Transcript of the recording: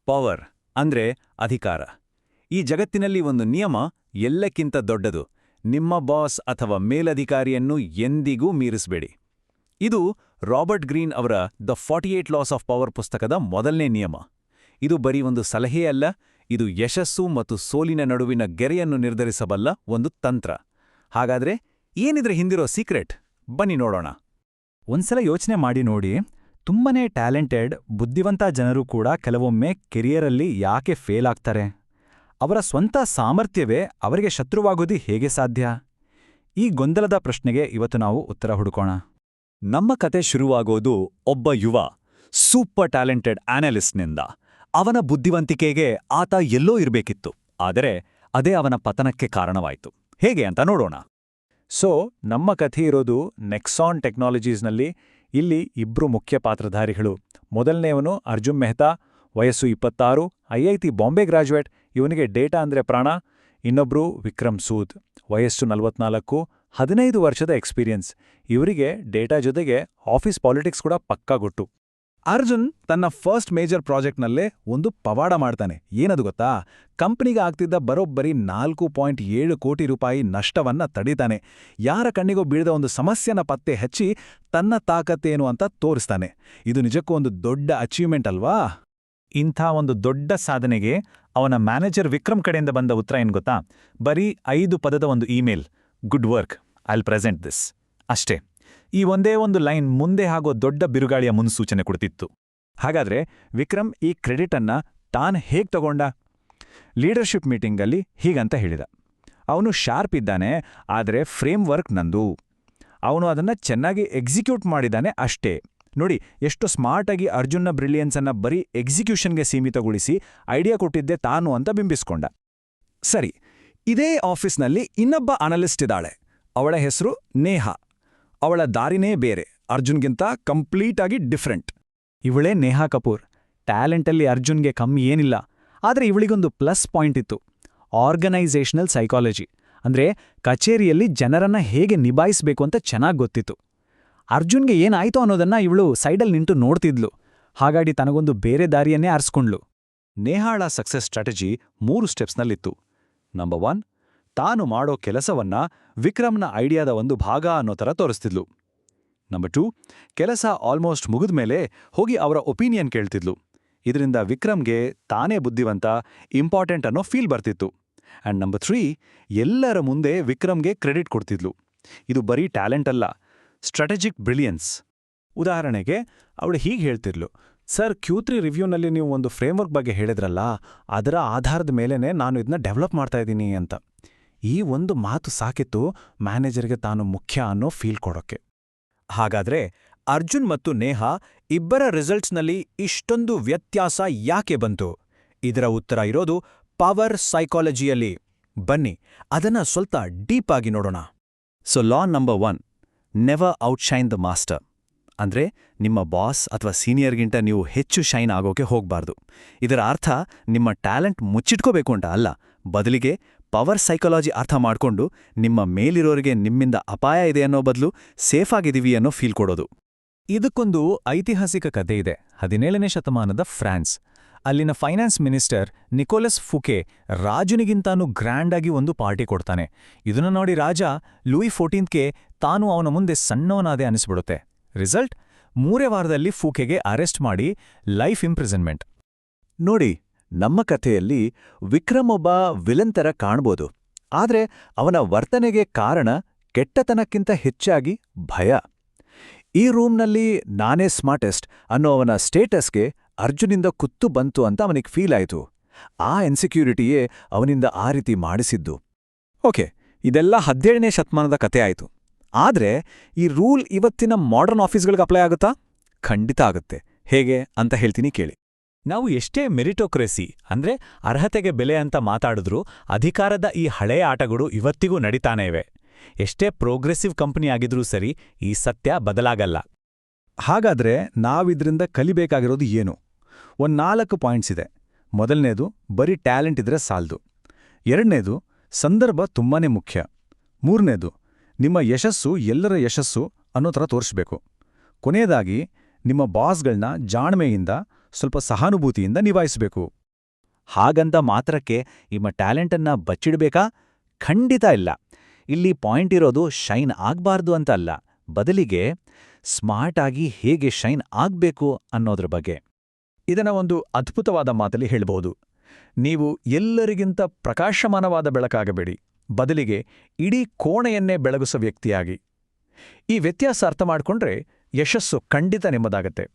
Power ಅಂದ್ರೆ ಅಧಿಕಾರ. ಈ ಜಗತ್ತಿನಲ್ಲಿ ಒಂದು ನಿಯಮ ಎಲ್ಲಕ್ಕಿಂತ ದೊಡ್ಡದು: ನಿಮ್ಮ ಬಾಸ್ ಅಥವಾ ಮೇಲಧಿಕಾರಿಯನ್ನು ಎಂದಿಗೂ ಮೀರಿಸಬೇಡಿ. ಇದು ರಾಬರ್ಟ್ ಗ್ರೀನ್ ಅವರ ದ 48 ಲಾಸ್ ಆಫ್ ಪವರ್ ಪುಸ್ತಕದ ಮೊದಲನೇ ನಿಯಮ. ಇದು ಬರೀ ಒಂದು ಸಲಹೆ ಅಲ್ಲ, ಇದು ಯಶಸ್ಸು ಮತ್ತು ಸೋಲಿನ ನಡುವಿನ ಗೆರೆಯನ್ನು ನಿರ್ಧರಿಸಬಲ್ಲ ಒಂದು ತಂತ್ರ. ಹಾಗಾದ್ರೆ ಏನಿದ್ರೆ ಹಿಂದಿರೋ ಸೀಕ್ರೆಟ್? ಬನ್ನಿ ನೋಡೋಣ. ಒಂದ್ಸಲ ಯೋಚನೆ ಮಾಡಿ ನೋಡಿ, ತುಂಬನೇ ಟ್ಯಾಲೆಂಟೆಡ್, ಬುದ್ಧಿವಂತ ಜನರು ಕೂಡ ಕೆಲವೊಮ್ಮೆ ಕೆರಿಯರಲ್ಲಿ ಯಾಕೆ ಫೇಲ್ ಆಗ್ತಾರೆ? ಅವರ ಸ್ವಂತ ಸಾಮರ್ಥ್ಯವೇ ಅವರಿಗೆ ಶತ್ರುವಾಗೋದು ಹೇಗೆ ಸಾಧ್ಯ? ಈ ಗೊಂದಲದ ಪ್ರಶ್ನೆಗೆ ಇವತ್ತು ನಾವು ಉತ್ತರ ಹುಡುಕೋಣ. ನಮ್ಮ ಕತೆ ಶುರುವಾಗೋದು ಒಬ್ಬ ಯುವ ಸೂಪರ್ ಟ್ಯಾಲೆಂಟೆಡ್ ಅನಾಲಿಸ್ಟ್ನಿಂದ. ಅವನ ಬುದ್ಧಿವಂತಿಕೆಗೆ ಆತ ಎಲ್ಲೋ ಇರಬೇಕಿತ್ತು, ಆದರೆ ಅದೇ ಅವನ ಪತನಕ್ಕೆ ಕಾರಣವಾಯಿತು. ಹೇಗೆ ಅಂತ ನೋಡೋಣ. ನಮ್ಮ ಕಥೆ ಇರೋದು ನೆಕ್ಸಾನ್ ಟೆಕ್ನಾಲಜೀಸ್ನಲ್ಲಿ. ಇಲ್ಲಿ ಇಬ್ರು ಮುಖ್ಯ ಪಾತ್ರಧಾರಿಗಳು. ಮೊದಲನೇವನು ಅರ್ಜುನ್ ಮೆಹ್ತಾ, ವಯಸ್ಸು 26, IIT ಬಾಂಬೆ ಗ್ರಾಜ್ಯುಯೇಟ್, ಇವನಿಗೆ ಡೇಟಾ ಅಂದ್ರೆ ಪ್ರಾಣ. ಇನ್ನೊಬ್ರು ವಿಕ್ರಮ್ ಸೂದ್, ವಯಸ್ಸು 44, 15 ವರ್ಷದ ಎಕ್ಸ್ಪೀರಿಯನ್ಸ್. ಇವರಿಗೆ ಡೇಟಾ ಜೊತೆಗೆ ಆಫೀಸ್ ಪಾಲಿಟಿಕ್ಸ್ ಕೂಡ ಪಕ್ಕಾ ಗೊತ್ತು. ಅರ್ಜುನ್ ತನ್ನ ಫಸ್ಟ್ ಮೇಜರ್ ಪ್ರಾಜೆಕ್ಟ್ನಲ್ಲೇ ಒಂದು ಪವಾಡ ಮಾಡ್ತಾನೆ. ಏನದು ಗೊತ್ತಾ? ಕಂಪನಿಗೆ ಆಗ್ತಿದ್ದ ಬರೋಬ್ಬರಿ 4.7 ಕೋಟಿ ರೂಪಾಯಿ ನಷ್ಟವನ್ನ ತಡೀತಾನೆ. ಯಾರ ಕಣ್ಣಿಗೂ ಬೀಳದ ಒಂದು ಸಮಸ್ಯೆನ ಪತ್ತೆ ಹಚ್ಚಿ ತನ್ನ ತಾಕತ್ತೇನು ಅಂತ ತೋರಿಸ್ತಾನೆ. ಇದು ನಿಜಕ್ಕೂ ಒಂದು ದೊಡ್ಡ ಅಚೀವ್ಮೆಂಟ್ ಅಲ್ವಾ? ಇಂಥ ಒಂದು ದೊಡ್ಡ ಸಾಧನೆಗೆ ಅವನ ಮ್ಯಾನೇಜರ್ ವಿಕ್ರಮ್ ಕಡೆಯಿಂದ ಬಂದ ಉತ್ತರ ಏನು ಗೊತ್ತಾ? ಬರೀ 5 ಪದದ ಒಂದು email: good work, I'll present this. ಅಷ್ಟೇ. ಈ ಒಂದೇ ಒಂದು ಲೈನ್ ಮುಂದೆ ಆಗೋ ದೊಡ್ಡ ಬಿರುಗಾಳಿಯ ಮುನ್ಸೂಚನೆ ಕೊಡ್ತಿತ್ತು. ಹಾಗಾದ್ರೆ ವಿಕ್ರಮ್ ಈ ಕ್ರೆಡಿಟನ್ನ ತಾನು ಹೇಗೆ ತಗೊಂಡ? ಲೀಡರ್ಶಿಪ್ ಮೀಟಿಂಗಲ್ಲಿ ಹೀಗಂತ ಹೇಳಿದ: ಅವನು ಶಾರ್ಪ್ ಇದ್ದಾನೆ, ಆದರೆ ಫ್ರೇಮ್ವರ್ಕ್ ನಂದು. ಅವನು ಅದನ್ನ ಚೆನ್ನಾಗಿ ಎಕ್ಸಿಕ್ಯೂಟ್ ಮಾಡಿದಾನೆ ಅಷ್ಟೇ. ನೋಡಿ, ಎಷ್ಟು ಸ್ಮಾರ್ಟಾಗಿ ಅರ್ಜುನ್ನ ಬ್ರಿಲಿಯನ್ಸನ್ನ ಬರೀ ಎಕ್ಸಿಕ್ಯೂಷನ್ಗೆ ಸೀಮಿತಗೊಳಿಸಿ ಐಡಿಯಾ ಕೊಟ್ಟಿದ್ದೆ ತಾನು ಅಂತ ಬಿಂಬಿಸ್ಕೊಂಡ. ಸರಿ, ಇದೇ ಆಫೀಸ್ನಲ್ಲಿ ಇನ್ನೊಬ್ಬ ಅನಲಿಸ್ಟ್ ಇದ್ದಾಳೆ. ಅವಳ ಹೆಸರು ನೇಹಾ. ಅವಳ ದಾರಿನೇ ಬೇರೆ, ಅರ್ಜುನ್ಗಿಂತ ಕಂಪ್ಲೀಟಾಗಿ ಡಿಫ್ರೆಂಟ್. ಇವಳೇ ನೇಹಾ ಕಪೂರ್. ಟ್ಯಾಲೆಂಟಲ್ಲಿ ಅರ್ಜುನ್ಗೆ ಕಮ್ಮಿ ಏನಿಲ್ಲ, ಆದರೆ ಇವಳಿಗೊಂದು ಪ್ಲಸ್ ಪಾಯಿಂಟ್ ಇತ್ತು: ಆರ್ಗನೈಸೇಷನಲ್ ಸೈಕಾಲಜಿ. ಅಂದ್ರೆ ಕಚೇರಿಯಲ್ಲಿ ಜನರನ್ನ ಹೇಗೆ ನಿಭಾಯಿಸಬೇಕು ಅಂತ ಚೆನ್ನಾಗಿ ಗೊತ್ತಿತ್ತು. ಅರ್ಜುನ್ಗೆ ಏನಾಯ್ತು ಅನ್ನೋದನ್ನ ಇವಳು ಸೈಡಲ್ಲಿ ನಿಂತು ನೋಡ್ತಿದ್ಲು. ಹಾಗಾಗಿ ತನಗೊಂದು ಬೇರೆ ದಾರಿಯನ್ನೇ ಆರಿಸ್ಕೊಂಡ್ಲು. ನೇಹಾಳ ಸಕ್ಸಸ್ ಸ್ಟ್ರಾಟಜಿ 3 ಸ್ಟೆಪ್ಸ್ನಲ್ಲಿತ್ತು. ನಂಬರ್ 1, ತಾನು ಮಾಡೋ ಕೆಲಸವನ್ನ ವಿಕ್ರಮ್ನ ಐಡಿಯಾದ ಒಂದು ಭಾಗ ಅನ್ನೋ ಥರ ತೋರಿಸ್ತಿದ್ಲು. ನಂಬರ್ 2, ಕೆಲಸ ಆಲ್ಮೋಸ್ಟ್ ಮುಗಿದ್ಮೇಲೆ ಹೋಗಿ ಅವರ ಒಪಿನಿಯನ್ ಕೇಳ್ತಿದ್ಲು. ಇದರಿಂದ ವಿಕ್ರಮ್ಗೆ ತಾನೇ ಬುದ್ಧಿವಂತ, ಇಂಪಾರ್ಟೆಂಟ್ ಅನ್ನೋ ಫೀಲ್ ಬರ್ತಿತ್ತು. ಆ್ಯಂಡ್ ನಂಬರ್ 3, ಎಲ್ಲರ ಮುಂದೆ ವಿಕ್ರಮ್ಗೆ ಕ್ರೆಡಿಟ್ ಕೊಡ್ತಿದ್ಲು. ಇದು ಬರೀ ಟ್ಯಾಲೆಂಟ್ ಅಲ್ಲ, ಸ್ಟ್ರಾಟಜಿಕ್ ಬ್ರಿಲಿಯನ್ಸ್. ಉದಾಹರಣೆಗೆ ಅವಳು ಹೀಗೆ ಹೇಳ್ತಿರ್ಲು: ಸರ್, Q3 ರಿವ್ಯೂನಲ್ಲಿ ನೀವು ಒಂದು ಫ್ರೇಮ್ವರ್ಕ್ ಬಗ್ಗೆ ಹೇಳಿದ್ರಲ್ಲ, ಅದರ ಆಧಾರದ ಮೇಲೇನೆ ನಾನು ಇದನ್ನ ಡೆವಲಪ್ ಮಾಡ್ತಾ ಇದ್ದೀನಿ ಅಂತ. ಈ ಒಂದು ಮಾತು ಸಾಕಿತ್ತು ಮ್ಯಾನೇಜರ್ಗೆ ತಾನು ಮುಖ್ಯ ಅನ್ನೋ ಫೀಲ್ ಕೊಡೋಕ್ಕೆ. ಹಾಗಾದ್ರೆ ಅರ್ಜುನ್ ಮತ್ತು ನೇಹಾ ಇಬ್ಬರ ರಿಸಲ್ಟ್ಸ್ನಲ್ಲಿ ಇಷ್ಟೊಂದು ವ್ಯತ್ಯಾಸ ಯಾಕೆ ಬಂತು? ಇದರ ಉತ್ತರ ಇರೋದು ಪವರ್ ಸೈಕಾಲಜಿಯಲ್ಲಿ. ಬನ್ನಿ ಅದನ್ನ ಸ್ವಲ್ಪ ಡೀಪ್ ಆಗಿ ನೋಡೋಣ. ಲಾ ನಂಬರ್ 1, ನೆವರ್ ಔಟ್ಶೈನ್ ದ ಮಾಸ್ಟರ್. ಅಂದ್ರೆ ನಿಮ್ಮ ಬಾಸ್ ಅಥವಾ ಸೀನಿಯರ್ಗಿಂತ ನೀವು ಹೆಚ್ಚು ಶೈನ್ ಆಗೋಕೆ ಹೋಗ್ಬಾರ್ದು. ಇದರ ಅರ್ಥ ನಿಮ್ಮ ಟ್ಯಾಲೆಂಟ್ ಮುಚ್ಚಿಟ್ಕೋಬೇಕು ಅಂತ ಅಲ್ಲ, ಬದಲಿಗೆ ಪವರ್ ಸೈಕಾಲಜಿ ಅರ್ಥ ಮಾಡ್ಕೊಂಡು ನಿಮ್ಮ ಮೇಲಿರೋರಿಗೆ ನಿಮ್ಮಿಂದ ಅಪಾಯ ಇದೆ ಅನ್ನೋ ಬದಲು ಸೇಫ್ ಆಗಿದೀವಿ ಅನ್ನೋ ಫೀಲ್ ಕೊಡೋದು. ಇದಕ್ಕೊಂದು ಐತಿಹಾಸಿಕ ಕಥೆ ಇದೆ. 17ನೇ ಶತಮಾನದ ಫ್ರಾನ್ಸ್. ಅಲ್ಲಿನ ಫೈನಾನ್ಸ್ ಮಿನಿಸ್ಟರ್ ನಿಕೋಲಸ್ ಫುಕೆ ರಾಜನಿಗಿಂತಾನೂ ಗ್ರ್ಯಾಂಡಾಗಿ ಒಂದು ಪಾರ್ಟಿ ಕೊಡ್ತಾನೆ. ಇದನ್ನ ನೋಡಿ ರಾಜ ಲೂಯಿ 14ಗೆ ತಾನು ಅವನ ಮುಂದೆ ಸಣ್ಣವನಾದೆ ಅನಿಸ್ಬಿಡುತ್ತೆ. ರಿಸಲ್ಟ್: 3 ವಾರದಲ್ಲಿ ಫೂಕೆಗೆ ಅರೆಸ್ಟ್ ಮಾಡಿ ಲೈಫ್ ಇಂಪ್ರಿಸನ್ಮೆಂಟ್. ನೋಡಿ, ನಮ್ಮ ಕಥೆಯಲ್ಲಿ ವಿಕ್ರಮ್ ಒಬ್ಬ ವಿಲನ್ ಥರ ಕಾಣ್ಬೋದು, ಆದ್ರೆ ಅವನ ವರ್ತನೆಗೆ ಕಾರಣ ಕೆಟ್ಟತನಕ್ಕಿಂತ ಹೆಚ್ಚಾಗಿ ಭಯ. ಈ ರೂಮ್ನಲ್ಲಿ ನಾನೇ ಸ್ಮಾರ್ಟೆಸ್ಟ್ ಅನ್ನೋ ಅವನ ಸ್ಟೇಟಸ್ಗೆ ಅರ್ಜುನಿಂದ ಕುತ್ತು ಬಂತು ಅಂತ ಅವನಿಗೆ ಫೀಲ್ ಆಯಿತು. ಆ ಇನ್ಸೆಕ್ಯೂರಿಟಿಯೇ ಅವನಿಂದ ಆ ರೀತಿ ಮಾಡಿಸಿದ್ದು. ಓಕೆ, ಇದೆಲ್ಲ 17ನೇ ಶತಮಾನದ ಕತೆ ಆಯಿತು. ಆದ್ರೆ ಈ ರೂಲ್ ಇವತ್ತಿನ ಮಾಡರ್ನ್ ಆಫೀಸ್ಗಳಿಗೆ ಅಪ್ಲೈ ಆಗುತ್ತಾ? ಖಂಡಿತ ಆಗುತ್ತೆ. ಹೇಗೆ ಅಂತ ಹೇಳ್ತೀನಿ ಕೇಳಿ. ನಾವು ಎಷ್ಟೇ ಮೆರಿಟೋಕ್ರೆಸಿ ಅಂದ್ರೆ ಅರ್ಹತೆಗೆ ಬೆಲೆ ಅಂತ ಮಾತಾಡಿದ್ರೂ ಅಧಿಕಾರದ ಈ ಹಳೆಯ ಆಟಗಳು ಇವತ್ತಿಗೂ ನಡೀತಾನೇ ಇವೆ. ಎಷ್ಟೇ ಪ್ರೋಗ್ರೆಸಿವ್ ಕಂಪನಿ ಆಗಿದ್ರೂ ಸರಿ, ಈ ಸತ್ಯ ಬದಲಾಗಲ್ಲ. ಹಾಗಾದ್ರೆ ನಾವಿದ್ರಿಂದ ಕಲಿಬೇಕಾಗಿರೋದು ಏನು? 4 ಪಾಯಿಂಟ್ಸ್ ಇದೆ. ಮೊದಲನೇದು, ಬರೀ ಟ್ಯಾಲೆಂಟ್ ಇದ್ರೆ ಸಾಲ್ದು. ಎರಡನೇದು, ಸಂದರ್ಭ ತುಂಬಾನೇ ಮುಖ್ಯ. ಮೂರನೇದು, ನಿಮ್ಮ ಯಶಸ್ಸು ಎಲ್ಲರ ಯಶಸ್ಸು ಅನ್ನೋ ಥರ ತೋರಿಸ್ಬೇಕು. ಕೊನೆಯದಾಗಿ, ನಿಮ್ಮ ಬಾಸ್ಗಳನ್ನ ಜಾಣ್ಮೆಯಿಂದ ಸ್ವಲ್ಪ ಸಹಾನುಭೂತಿಯಿಂದ ನಿಭಾಯಿಸಬೇಕು. ಹಾಗಂತ ಮಾತ್ರಕ್ಕೆ ನಿಮ್ಮ ಟ್ಯಾಲೆಂಟನ್ನ ಬಚ್ಚಿಡ್ಬೇಕಾ? ಖಂಡಿತ ಇಲ್ಲ. ಇಲ್ಲಿ ಪಾಯಿಂಟ್ ಇರೋದು ಶೈನ್ ಆಗ್ಬಾರ್ದು ಅಂತ ಅಲ್ಲ, ಬದಲಿಗೆ ಸ್ಮಾರ್ಟ್ ಆಗಿ ಹೇಗೆ ಶೈನ್ ಆಗ್ಬೇಕು ಅನ್ನೋದ್ರ ಬಗ್ಗೆ. ಇದನ್ನ ಒಂದು ಅದ್ಭುತವಾದ ಮಾತಲ್ಲಿ ಹೇಳ್ಬೋದು. ನೀವು ಎಲ್ಲರಿಗಿಂತ ಪ್ರಕಾಶಮಾನವಾದ ಬೆಳಕಾಗಬೇಡಿ, ಬದಲಿಗೆ ಇಡೀ ಕೋಣೆಯನ್ನೇ ಬೆಳಗಿಸೋ ವ್ಯಕ್ತಿಯಾಗಿ. ಈ ವ್ಯತ್ಯಾಸ ಅರ್ಥ ಮಾಡ್ಕೊಂಡ್ರೆ ಯಶಸ್ಸು ಖಂಡಿತ ನಿಮ್ಮದಾಗತ್ತೆ.